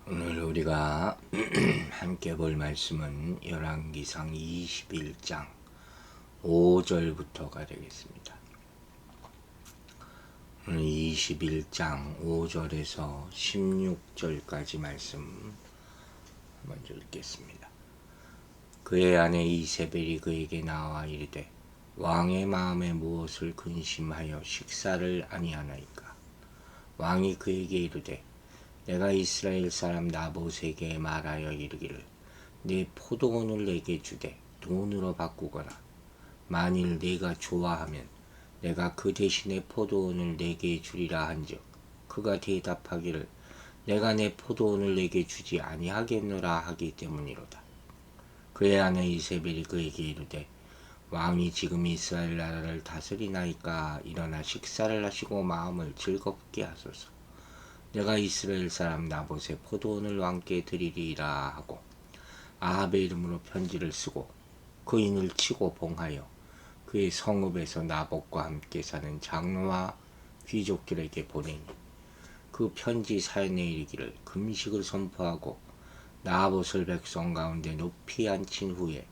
오늘 우리가 함께 볼 말씀은 열왕기상 21장 5절부터가 되겠습니다. 오늘 21장 5절에서 16절까지 말씀 먼저 읽겠습니다. 그의 아내 이세벨이 그에게 나와 이르되 왕의 마음에 무엇을 근심하여 식사를 아니하나이까. 왕이 그에게 이르되 내가 이스라엘 사람 나봇에게 말하여 이르기를 내 포도원을 내게 주되 돈으로 바꾸거라. 만일 네가 좋아하면 내가 그 대신에 포도원을 내게 주리라 한즉 그가 대답하기를 내가 내 포도원을 내게 주지 아니하겠노라 하기 때문이로다. 그의 아내 이세벨이 그에게 이르되 왕이 지금 이스라엘 나라를 다스리나이까 일어나 식사를 하시고 마음을 즐겁게 하소서. 내가 이스라엘 사람 나봇의 포도원을 왕께 드리리라 하고 아합의 이름으로 편지를 쓰고 그인을 치고 봉하여 그의 성읍에서 나봇과 함께 사는 장로와 귀족들에게 보내니 그 편지 사연에 이르기를 금식을 선포하고 나봇을 백성 가운데 높이 앉힌 후에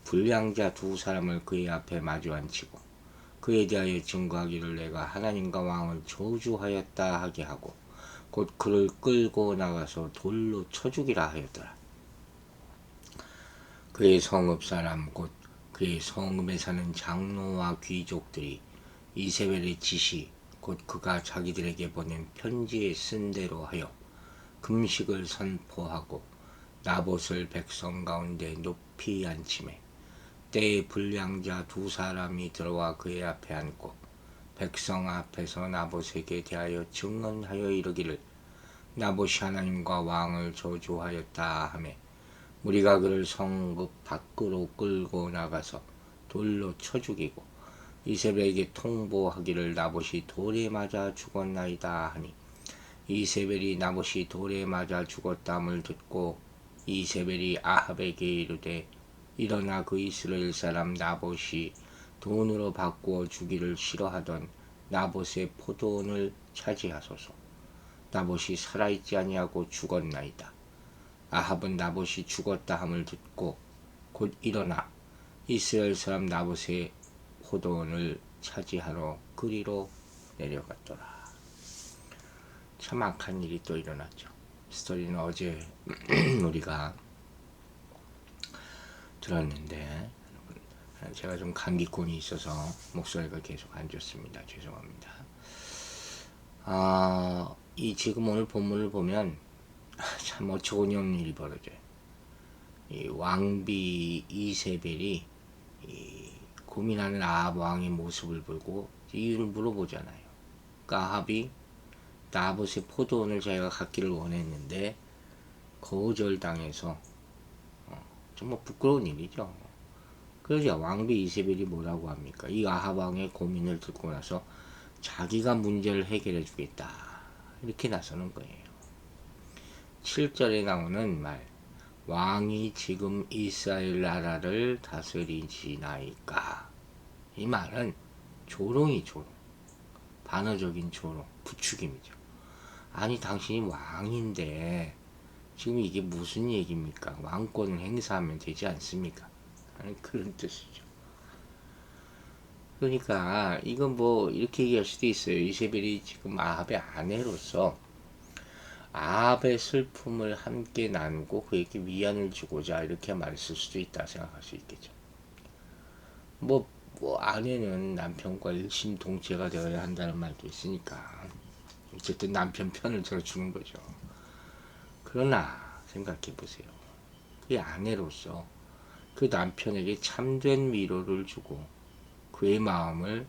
불량자 두 사람을 그의 앞에 마주 앉히고 그에 대하여 증거하기를 내가 하나님과 왕을 저주하였다 하게 하고 곧 그를 끌고 나가서 돌로 쳐 죽이라 하였더라. 그의 성읍 사람 곧 그의 성읍에 사는 장로와 귀족들이 이세벨의 지시 곧 그가 자기들에게 보낸 편지에 쓴 대로 하여 금식을 선포하고 나봇을 백성 가운데 높이 앉히매 때에 불량자 두 사람이 들어와 그의 앞에 앉고 백성 앞에서 나봇에게 대하여 증언하여 이르기를 나봇이 하나님과 왕을 저주하였다 하매 무리가 그를 성읍 밖으로 끌고 나가서 돌로 쳐 죽이고 이세벨에게 통보하기를 나봇이 돌에 맞아 죽었나이다 하니 이세벨이 나봇이 돌에 맞아 죽었다함을 듣고 이세벨이 아합에게 이르되 일어나 그 이스라엘 사람 나봇이 돈으로 바꾸어 주기를 싫어하던 나봇의 포도원을 차지하소서. 나봇이 살아있지 아니하고 죽었나이다. 아합은 나봇이 죽었다 함을 듣고 곧 일어나 이스라엘 사람 나봇의 포도원을 차지하러 그리로 내려갔더라. 참 악한 일이 또 일어났죠. 스토리는 어제 우리가 들었는데 제가 좀 감기권이 있어서 목소리가 계속 안 좋습니다. 죄송합니다. 이 지금 오늘 본문을 보면 참 어처구니 없는 일이 벌어져요. 이 왕비 이세벨이 고민하는 아합 왕의 모습을 보고 이유를 물어보잖아요. 그러니까 아합이 나봇의 포도원을 자기가 갖기를 원했는데 거절당해서 정말 부끄러운 일이죠. 그러자 왕비 이세벨이 뭐라고 합니까? 이 아합 왕의 고민을 듣고 나서 자기가 문제를 해결해 주겠다 이렇게 나서는 거예요. 7절에 나오는 말 왕이 지금 이스라엘 나라를 다스리시나이까 이 말은 조롱이 조롱 반어적인 조롱 부추김이죠. 아니 당신이 왕인데 지금 이게 무슨 얘기입니까? 왕권을 행사하면 되지 않습니까? 하는 그런 뜻이죠. 그러니까 이건 뭐 이렇게 얘기할 수도 있어요. 이세벨이 지금 아합의 아내로서 아합의 슬픔을 함께 나누고 그에게 위안을 주고자 이렇게 말을 쓸 수도 있다 생각할 수 있겠죠. 뭐 아내는 남편과 일심동체가 되어야 한다는 말도 있으니까 어쨌든 남편 편을 들어주는 거죠. 그러나 생각해 보세요. 그 아내로서 그 남편에게 참된 위로를 주고 그의 마음을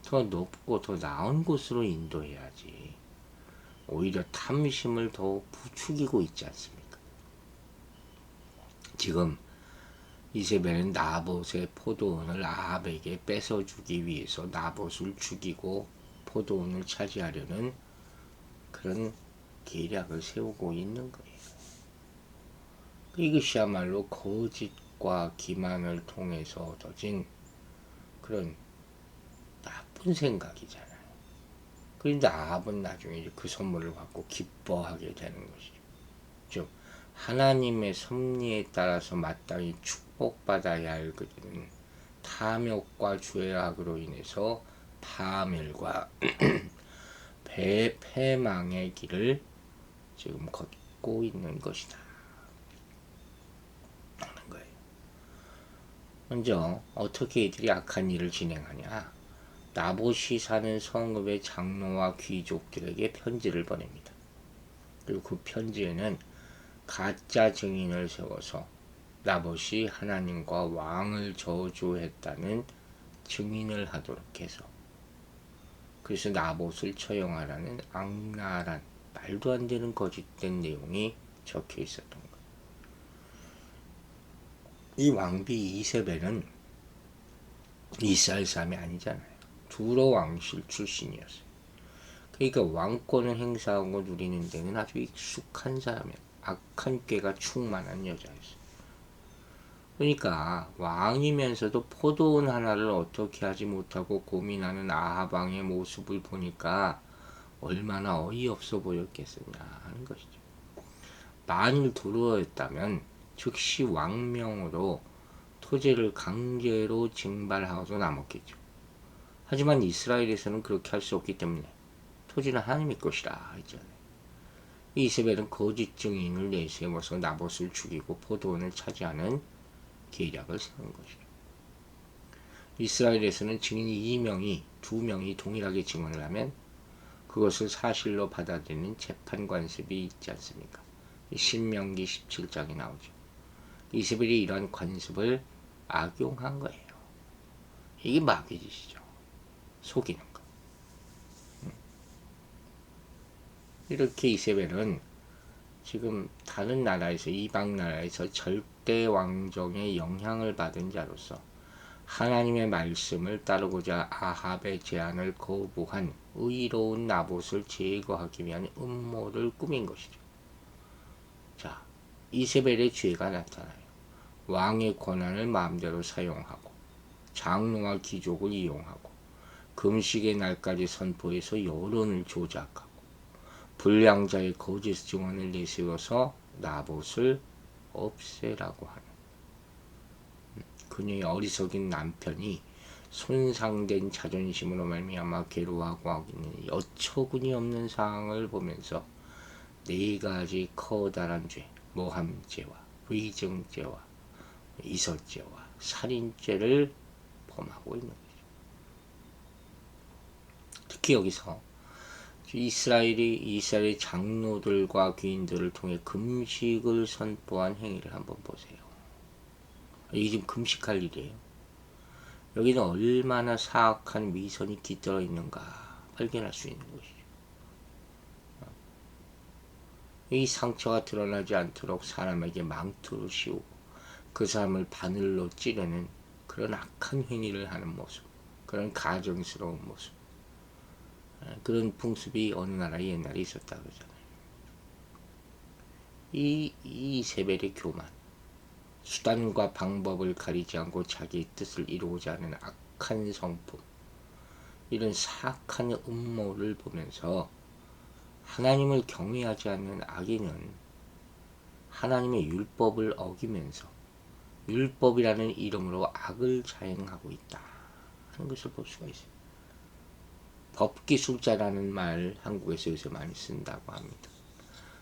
더 높고 더 나은 곳으로 인도해야지. 오히려 탐심을 더 부추기고 있지 않습니까? 지금 이세벨은 나봇의 포도원을 아합에게 뺏어주기 위해서 나봇을 죽이고 포도원을 차지하려는 그런 계략을 세우고 있는 거예요. 이것이야말로 거짓과 기만을 통해서 얻어진 그런 나쁜 생각이잖아요. 그런데 아합은 나중에 그 선물을 받고 기뻐하게 되는 것이죠. 즉 하나님의 섭리에 따라서 마땅히 축복받아야 할 그들은 탐욕과 죄악으로 인해서 파멸과 패망의 길을 지금 걷고 있는 것이다 하는 거예요. 먼저 어떻게 이들이 악한 일을 진행하냐? 나봇이 사는 성읍의 장로와 귀족들에게 편지를 보냅니다. 그리고 그 편지에는 가짜 증인을 세워서 나봇이 하나님과 왕을 저주했다는 증인을 하도록 해서, 그래서 나봇을 처형하라는 악랄한 말도 안 되는 거짓된 내용이 적혀 있었던 거예요. 이 왕비 이세벨은 이스라엘 사람이 아니잖아요. 두로 왕실 출신이었어요. 그러니까 왕권을 행사하고 누리는 데는 아주 익숙한 사람이에요. 악한 꾀가 충만한 여자였어요. 그러니까 왕이면서도 포도원 하나를 어떻게 하지 못하고 고민하는 아합 왕의 모습을 보니까 얼마나 어이없어 보였겠느냐 하는 것이죠. 만일 두로였다면 즉시 왕명으로 토지를 강제로 징발하고 남았겠죠. 하지만 이스라엘에서는 그렇게 할 수 없기 때문에 토지는 하나님의 것이라 했잖아요. 이세벨은 거짓 증인을 내세워서 나봇을 죽이고 포도원을 차지하는 계략을 세운 것이죠. 이스라엘에서는 증인이 2명이 동일하게 증언을 하면 그것을 사실로 받아들이는 재판 관습이 있지 않습니까? 신명기 17장에 나오죠. 이세벨이 이러한 관습을 악용한 거예요. 이게 마귀짓이죠. 속이는 거. 이렇게 이세벨은 지금 다른 나라에서, 이방 나라에서 절대 왕정의 영향을 받은 자로서 하나님의 말씀을 따르고자 아합의 제안을 거부한 의로운 나봇을 제거하기 위한 음모를 꾸민 것이죠. 자, 이세벨의 죄가 나타나요. 왕의 권한을 마음대로 사용하고 장로와 귀족을 이용하고 금식의 날까지 선포해서 여론을 조작하고 불량자의 거짓 증언을 내세워서 나봇을 없애라고 하는, 그녀의 어리석인 남편이 손상된 자존심으로 말미암아 괴로워하고 하고 있는 여처구니 없는 상황을 보면서 4가지 커다란 죄, 모함죄와 위증죄와 이설죄와 살인죄를 범하고 있는 거죠. 특히 여기서 이스라엘의 장로들과 귀인들을 통해 금식을 선포한 행위를 한번 보세요. 이게 지금 금식할 일이에요. 여기는 얼마나 사악한 위선이 깃들어 있는가 발견할 수 있는 것이죠. 이 상처가 드러나지 않도록 사람에게 망토를 씌우고 그 사람을 바늘로 찌르는 그런 악한 행위를 하는 모습, 그런 가증스러운 모습, 그런 풍습이 어느 나라에 옛날에 있었다 그러잖아요. 이 이세벨의 교만, 수단과 방법을 가리지 않고 자기의 뜻을 이루고자 하는 악한 성품, 이런 사악한 음모를 보면서 하나님을 경외하지 않는 악인은 하나님의 율법을 어기면서 율법이라는 이름으로 악을 자행하고 있다 하는 것을 볼 수가 있어요. 법기술자라는 말 한국에서 요새 많이 쓴다고 합니다.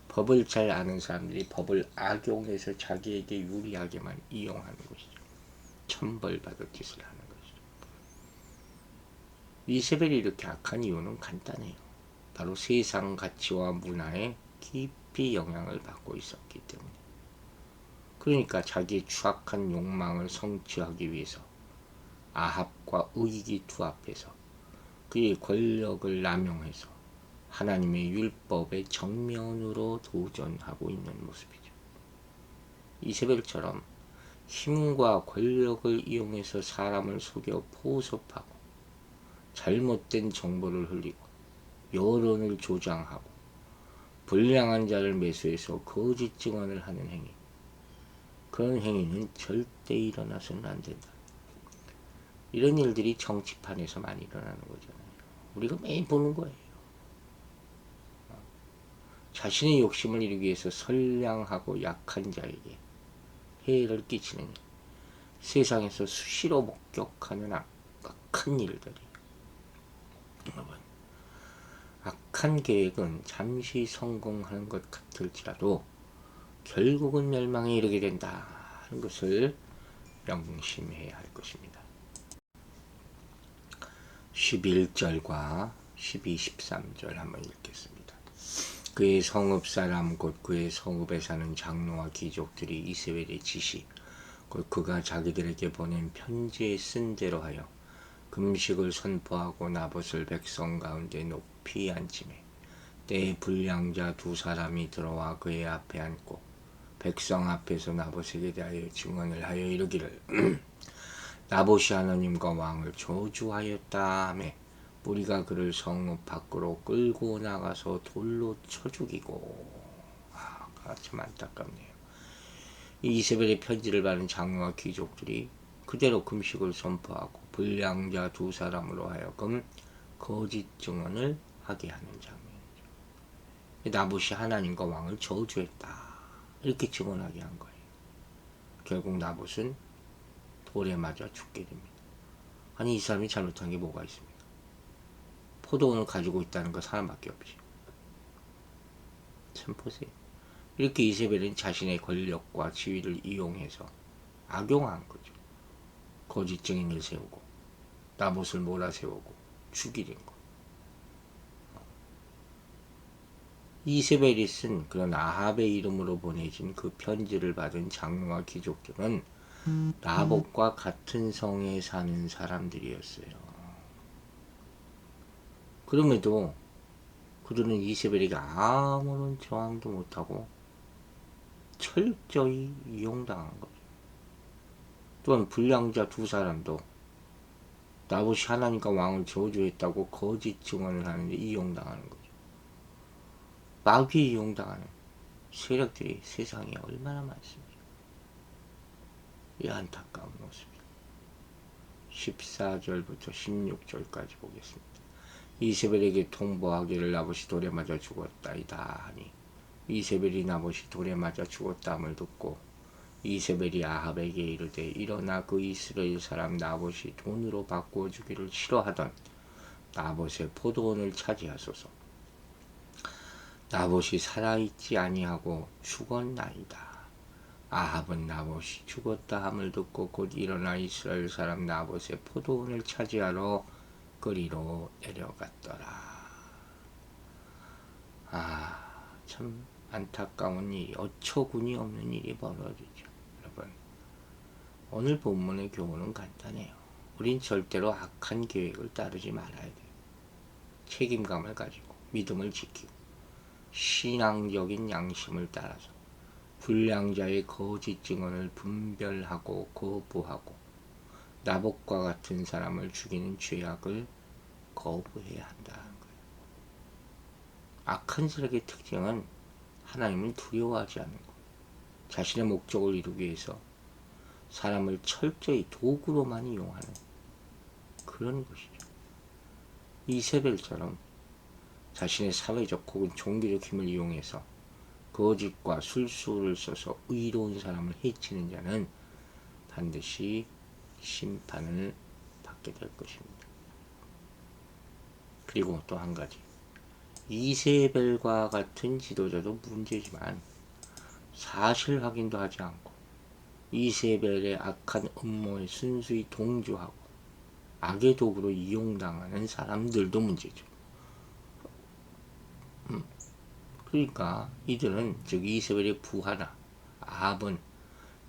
법을 잘 아는 사람들이 법을 악용해서 자기에게 유리하게만 이용하는 것이죠. 천벌받을 짓을 하는 것이죠. 이세벨이 이렇게 악한 이유는 간단해요. 바로 세상 가치와 문화에 깊이 영향을 받고 있었기 때문에. 그러니까 자기의 추악한 욕망을 성취하기 위해서 아합과 의기투합해서 그의 권력을 남용해서 하나님의 율법의 정면으로 도전하고 있는 모습이죠. 이세벨처럼 힘과 권력을 이용해서 사람을 속여 포섭하고 잘못된 정보를 흘리고 여론을 조장하고 불량한 자를 매수해서 거짓 증언을 하는 행위, 그런 행위는 절대 일어나서는 안 된다. 이런 일들이 정치판에서 많이 일어나는 거잖아요. 우리가 매일 보는 거예요. 자신의 욕심을 이루기 위해서 선량하고 약한 자에게 해를 끼치는 일, 세상에서 수시로 목격하는 악한 일들이, 여러분, 악한 계획은 잠시 성공하는 것 같을지라도 결국은 멸망에 이르게 된다 하는 것을 명심해야 할 것입니다. 11절과 12, 13절 한번 읽겠습니다. 그의 성읍 사람 곧 그의 성읍에 사는 장로와 귀족들이 이세벨의 지시 곧 그가 자기들에게 보낸 편지에 쓴 대로 하여 금식을 선포하고 나봇을 백성 가운데 높이 앉히매 때에 불량자 두 사람이 들어와 그의 앞에 앉고 백성 앞에서 나봇에게 대하여 증언을 하여 이르기를 나봇이 하나님과 왕을 저주하였다 하며 우리가 그를 성읍 밖으로 끌고 나가서 돌로 쳐 죽이고. 참 안타깝네요. 이세벨의 편지를 받은 장로와 귀족들이 그대로 금식을 선포하고 불량자 두 사람으로 하여금 거짓 증언을 하게 하는 장면이죠. 나봇이 하나님과 왕을 저주했다 이렇게 증언하게 한 거예요. 결국 나봇은 돌에 맞아 죽게 됩니다. 아니, 이 사람이 잘못한 게 뭐가 있습니까? 포도원을 가지고 있다는 거 사람밖에 없지. 참 보세요. 이렇게 이세벨은 자신의 권력과 지위를 이용해서 악용한 거죠. 거짓 증인을 세우고 나봇을 몰아세우고 죽이는 거. 이세벨이 쓴 그런 아합의 이름으로 보내진 그 편지를 받은 장로와 귀족들은 나봇과 같은 성에 사는 사람들이었어요. 그럼에도 그들은 이세벨에게 아무런 저항도 못하고 철저히 이용당한 거죠. 또한 불량자 두 사람도 나봇이 하나님과 왕을 저주했다고 거짓 증언을 하는데 이용당하는 거죠. 마귀에 이용당하는 세력들이 세상에 얼마나 많습니까? 이 안타까운 모습입니다. 14절부터 16절까지 보겠습니다. 이세벨에게 통보하기를 나봇이 돌에 맞아 죽었다이다 하니 이세벨이 나봇이 돌에 맞아 죽었다함을 듣고 이세벨이 아합에게 이르되 일어나 그 이스라엘 사람 나봇이 돈으로 바꾸어 주기를 싫어하던 나봇의 포도원을 차지하소서. 나봇이 살아있지 아니하고 죽었나이다. 아합은 나봇이 죽었다 함을 듣고 곧 일어나 이스라엘 사람 나봇의 포도원을 차지하러 거리로 내려갔더라. 참 안타까운 일이, 어처구니 없는 일이 벌어지죠. 여러분, 오늘 본문의 교훈은 간단해요. 우린 절대로 악한 계획을 따르지 말아야 돼요. 책임감을 가지고 믿음을 지키고 신앙적인 양심을 따라서 불량자의 거짓 증언을 분별하고 거부하고 나봇과 같은 사람을 죽이는 죄악을 거부해야 한다는 거예요. 악한 세력의 특징은 하나님을 두려워하지 않는 것, 자신의 목적을 이루기 위해서 사람을 철저히 도구로만 이용하는 그런 것이죠. 이세벨처럼 자신의 사회적 혹은 종교적 힘을 이용해서 거짓과 술수를 써서 의로운 사람을 해치는 자는 반드시 심판을 받게 될 것입니다. 그리고 또 한 가지, 이세벨과 같은 지도자도 문제지만 사실 확인도 하지 않고 이세벨의 악한 음모에 순수히 동조하고 악의 도구로 이용당하는 사람들도 문제죠. 그러니까 이들은, 즉 이세벨의 부하나 아합은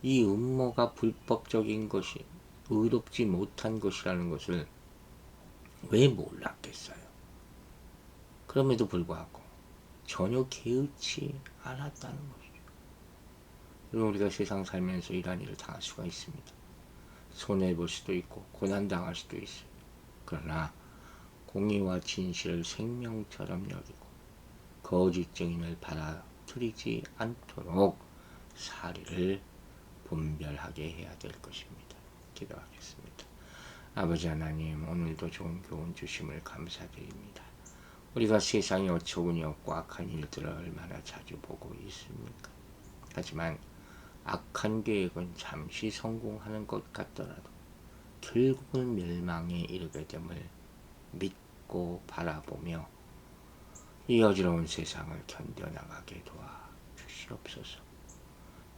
이 음모가 불법적인 것이, 의롭지 못한 것이라는 것을 왜 몰랐겠어요? 그럼에도 불구하고 전혀 개의치 않았다는 것이죠. 우리가 세상 살면서 이러한 일을 당할 수가 있습니다. 손해볼 수도 있고 고난당할 수도 있어요. 그러나 공의와 진실을 생명처럼 여기고 거짓 증인을 받아들이지 않도록 사리를 분별하게 해야 될 것입니다. 기도하겠습니다. 아버지 하나님, 오늘도 좋은 교훈 주심을 감사드립니다. 우리가 세상에 어처구니 없고 악한 일들을 얼마나 자주 보고 있습니까? 하지만 악한 계획은 잠시 성공하는 것 같더라도 결국은 멸망에 이르게 됨을 믿고 바라보며 이 어지러운 세상을 견뎌나가게 도와주시옵소서.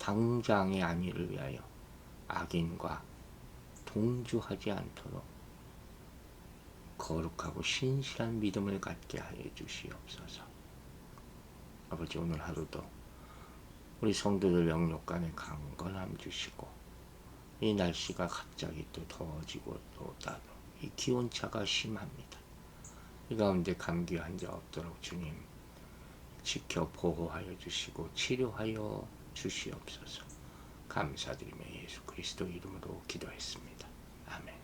당장의 안위를 위하여 악인과 동조하지 않도록 거룩하고 신실한 믿음을 갖게 하여 주시옵소서. 아버지, 오늘 하루도 우리 성도들 영육간에 강건함 주시고, 이 날씨가 갑자기 또 더워지고 또 따로 이 기온차가 심합니다. 이 가운데 감기 환자 없도록 주님 지켜 보호하여 주시고 치료하여 주시옵소서. 감사드리며 예수 그리스도 이름으로 기도했습니다. 아멘.